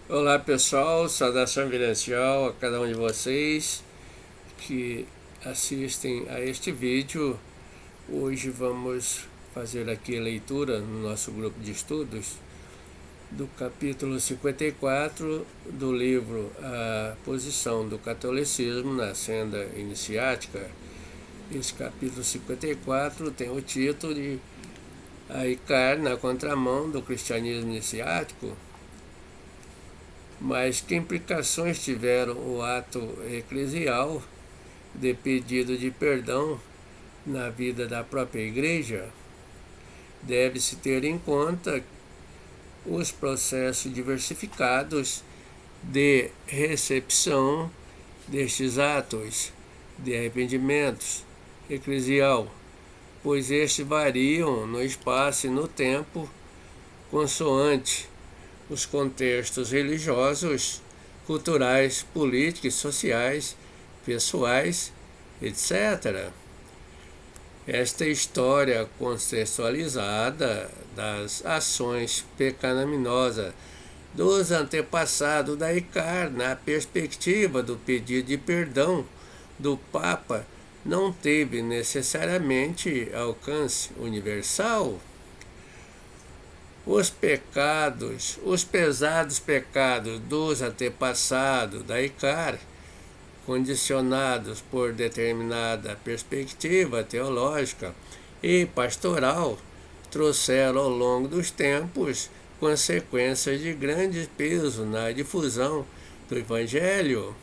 Olá pessoal, saudação vivencial a cada um de vocês que assistem a este vídeo. Hoje vamos fazer aqui a leitura no nosso grupo de estudos do capítulo 54 do livro A Posição do Catolicismo na Senda Iniciática. Esse capítulo 54 tem o título de Aicar na contramão do cristianismo iniciático. Mas que implicações tiveram o ato eclesial de pedido de perdão na vida da própria igreja? Deve-se ter em conta os processos diversificados de recepção destes atos de arrependimentos eclesial, pois estes variam no espaço e no tempo consoante os contextos religiosos, culturais, políticos, sociais, pessoais, etc. Esta história contextualizada das ações pecaminosas dos antepassados da Aicar na perspectiva do pedido de perdão do Papa não teve necessariamente alcance universal. Os pesados pecados dos antepassados da Aicar, condicionados por determinada perspectiva teológica e pastoral, trouxeram ao longo dos tempos consequências de grande peso na difusão do Evangelho.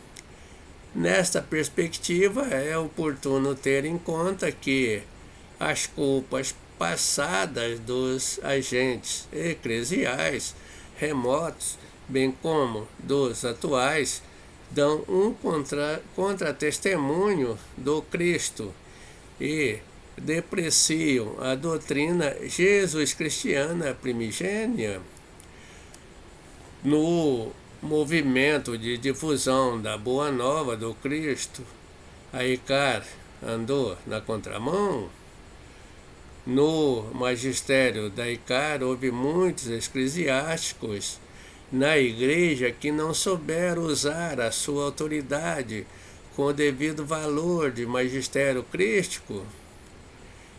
Nesta perspectiva, é oportuno ter em conta que as culpas passadas dos agentes eclesiais remotos, bem como dos atuais, dão um contra-testemunho do Cristo e depreciam a doutrina Jesus-cristiana primigênia. No movimento de difusão da Boa Nova do Cristo, a Aicar andou na contramão. No magistério da Aicar houve muitos eclesiásticos na igreja que não souberam usar a sua autoridade com o devido valor de magistério crístico.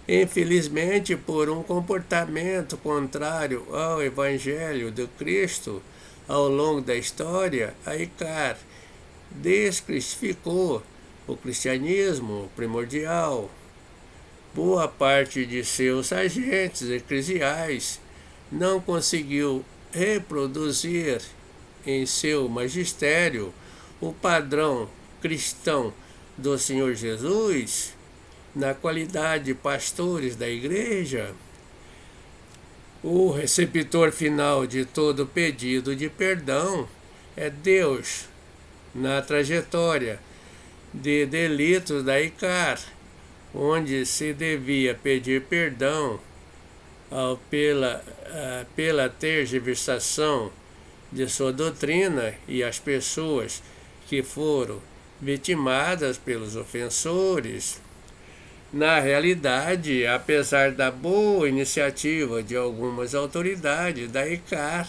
Infelizmente, por um comportamento contrário ao Evangelho do Cristo ao longo da história, a Aicar descristificou o cristianismo primordial. Boa parte de seus agentes eclesiais não conseguiu reproduzir em seu magistério o padrão cristão do Senhor Jesus na qualidade de pastores da igreja. O receptor final de todo pedido de perdão é Deus na trajetória de delitos da Aicar, onde se devia pedir perdão pela tergiversação de sua doutrina e as pessoas que foram vitimadas pelos ofensores. Na realidade, apesar da boa iniciativa de algumas autoridades da Aicar,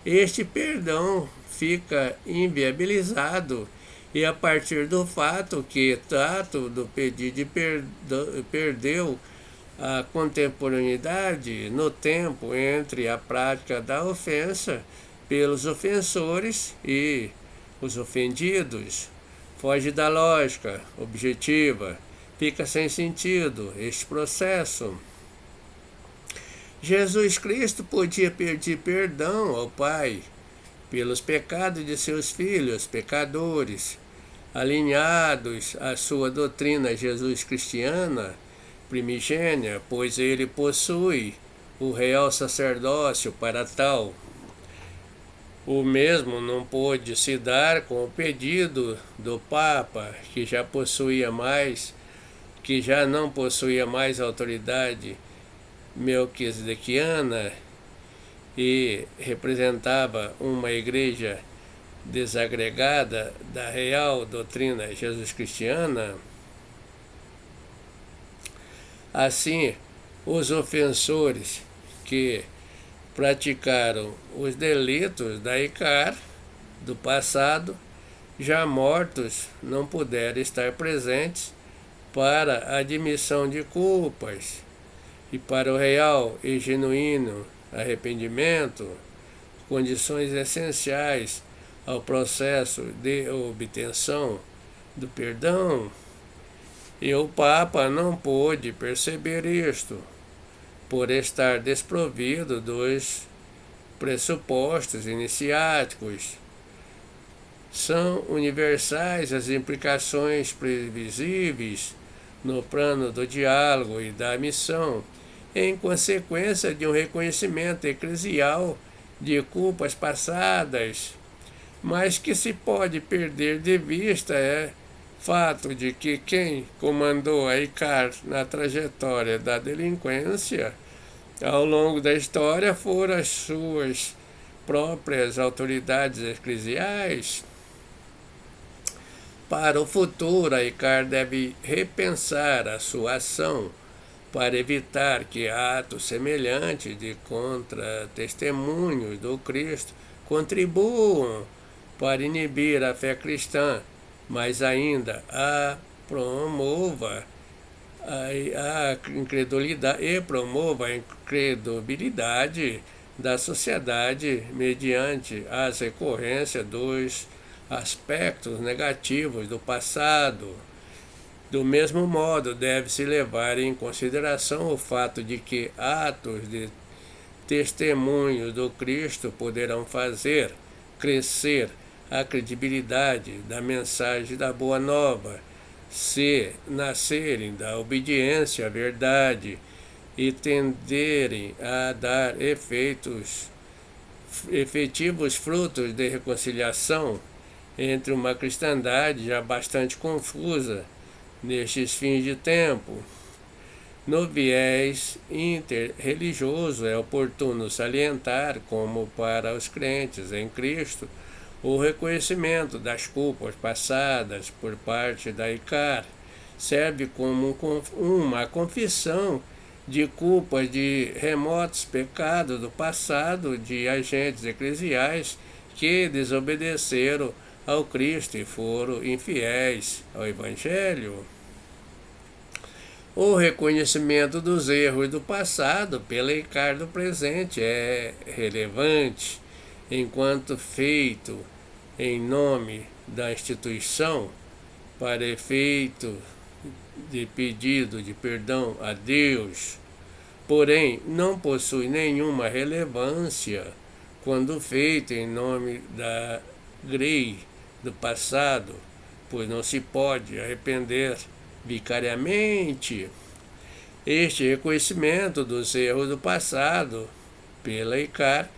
este perdão fica inviabilizado e a partir do fato que trato do pedido de perdeu a contemporaneidade no tempo entre a prática da ofensa pelos ofensores e os ofendidos. Foge da lógica objetiva, fica sem sentido este processo. Jesus Cristo podia pedir perdão ao Pai pelos pecados de seus filhos pecadores, alinhados à sua doutrina Jesus-cristiana primigênia, pois ele possui o real sacerdócio para tal. O mesmo não pôde se dar com o pedido do Papa, que já não possuía mais autoridade melquisedequiana e representava uma igreja desagregada da real doutrina Jesus-cristiana. Assim, os ofensores que praticaram os delitos da Aicar do passado, já mortos, não puderam estar presentes para a admissão de culpas e para o real e genuíno arrependimento, condições essenciais ao processo de obtenção do perdão. E o Papa não pôde perceber isto, por estar desprovido dos pressupostos iniciáticos. São universais as implicações previsíveis no plano do diálogo e da missão, em consequência de um reconhecimento eclesial de culpas passadas, mas que se pode perder de vista é fato de que quem comandou a ICAR na trajetória da delinquência ao longo da história foram as suas próprias autoridades eclesiais. Para o futuro, a ICAR deve repensar a sua ação para evitar que atos semelhantes de contra-testemunhos do Cristo contribuam para inibir a fé cristã, mas ainda a promova a incredulidade e promova a incredibilidade da sociedade mediante as recorrências dos aspectos negativos do passado. Do mesmo modo, deve-se levar em consideração o fato de que atos de testemunho do Cristo poderão fazer crescer a credibilidade da mensagem da Boa Nova, se nascerem da obediência à verdade e tenderem a dar efetivos frutos de reconciliação entre uma cristandade já bastante confusa nestes fins de tempo. No viés interreligioso, é oportuno salientar como para os crentes em Cristo o reconhecimento das culpas passadas por parte da ICAR serve como uma confissão de culpas de remotos pecados do passado de agentes eclesiais que desobedeceram ao Cristo e foram infiéis ao Evangelho. O reconhecimento dos erros do passado pela ICAR do presente é relevante, enquanto feito em nome da instituição, para efeito de pedido de perdão a Deus, porém não possui nenhuma relevância quando feito em nome da grei do passado, pois não se pode arrepender vicariamente. Este reconhecimento dos erros do passado pela ICAR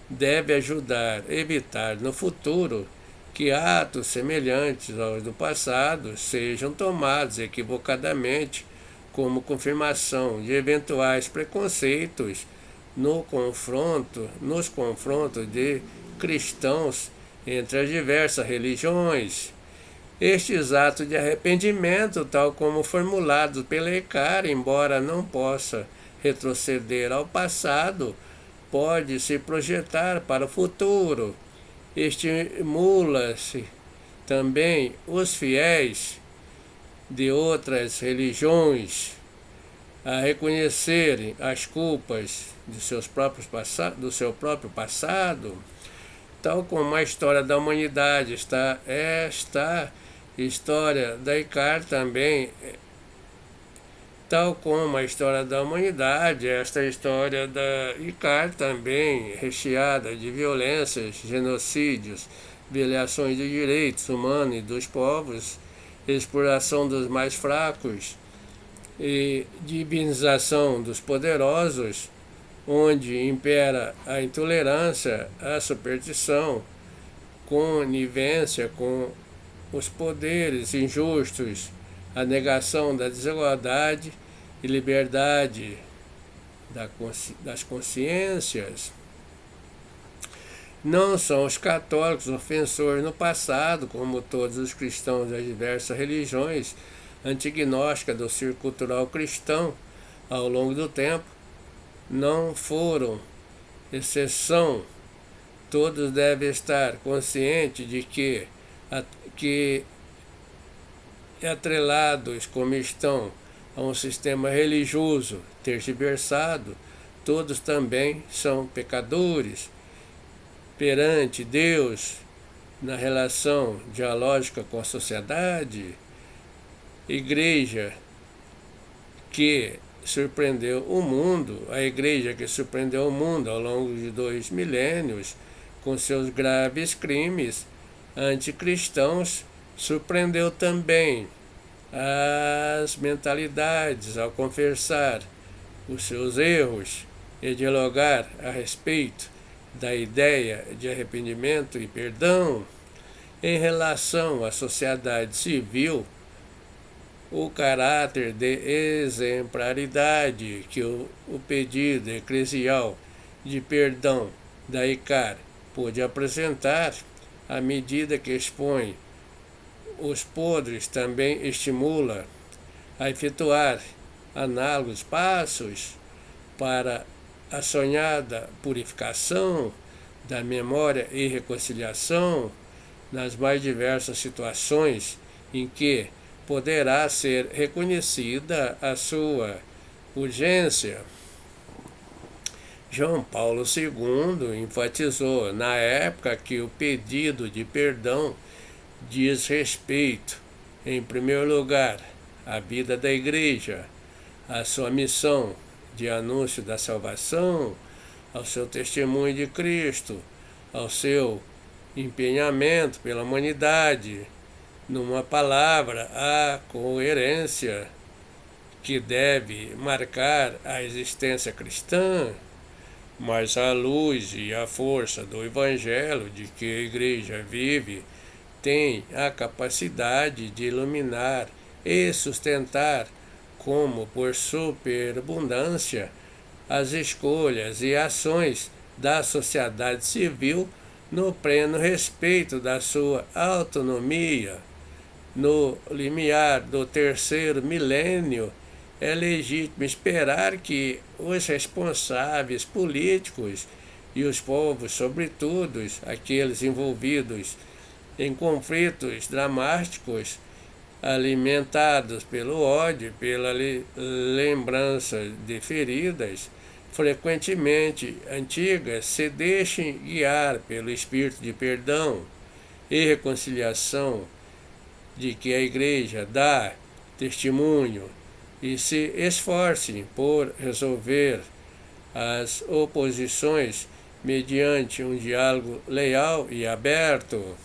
deve ajudar a evitar no futuro que atos semelhantes aos do passado sejam tomados equivocadamente como confirmação de eventuais preconceitos nos confrontos de cristãos entre as diversas religiões. Estes atos de arrependimento, tal como formulados pela ICAR, embora não possa retroceder ao passado, pode se projetar para o futuro. Estimula-se também os fiéis de outras religiões a reconhecerem as culpas de do seu próprio passado, tal como a história da humanidade esta história da ICAR também, tal como a história da humanidade, esta história da ICAR também recheada de violências, genocídios, violações de direitos humanos e dos povos, exploração dos mais fracos e divinização dos poderosos, onde impera a intolerância, a superstição, conivência com os poderes injustos, a negação da desigualdade e liberdade das consciências. Não são os católicos ofensores no passado, como todos os cristãos das diversas religiões antignósticas do círculo cultural cristão ao longo do tempo, não foram exceção Todos devem estar conscientes de que atrelados como estão a um sistema religioso tergiversado, todos também são pecadores perante Deus na relação dialógica com a sociedade. Igreja que surpreendeu o mundo, a igreja que surpreendeu o mundo ao longo de 2 milênios com seus graves crimes anticristãos, surpreendeu também as mentalidades ao confessar os seus erros e dialogar a respeito da ideia de arrependimento e perdão. Em relação à sociedade civil, o caráter de exemplaridade que o pedido eclesial de perdão da ICAR pôde apresentar, à medida que expõe os podres, também estimula a efetuar análogos passos para a sonhada purificação da memória e reconciliação nas mais diversas situações em que poderá ser reconhecida a sua urgência. João Paulo II enfatizou na época que o pedido de perdão diz respeito, em primeiro lugar, à vida da Igreja, à sua missão de anúncio da salvação, ao seu testemunho de Cristo, ao seu empenhamento pela humanidade. Numa palavra, a coerência que deve marcar a existência cristã, mas a luz e a força do Evangelho de que a Igreja vive tem a capacidade de iluminar e sustentar, como por superabundância, as escolhas e ações da sociedade civil no pleno respeito da sua autonomia. No limiar do 3º milênio, é legítimo esperar que os responsáveis políticos e os povos, sobretudo aqueles envolvidos em conflitos dramáticos, alimentados pelo ódio, pela lembrança de feridas frequentemente antigas, se deixem guiar pelo espírito de perdão e reconciliação de que a Igreja dá testemunho e se esforcem por resolver as oposições mediante um diálogo leal e aberto.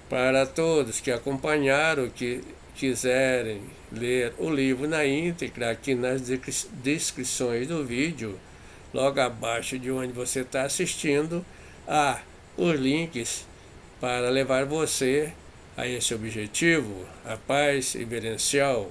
Para todos que acompanharam, que quiserem ler o livro na íntegra, aqui nas descrições do vídeo, logo abaixo de onde você está assistindo, há os links para levar você a esse objetivo, a paz reverencial.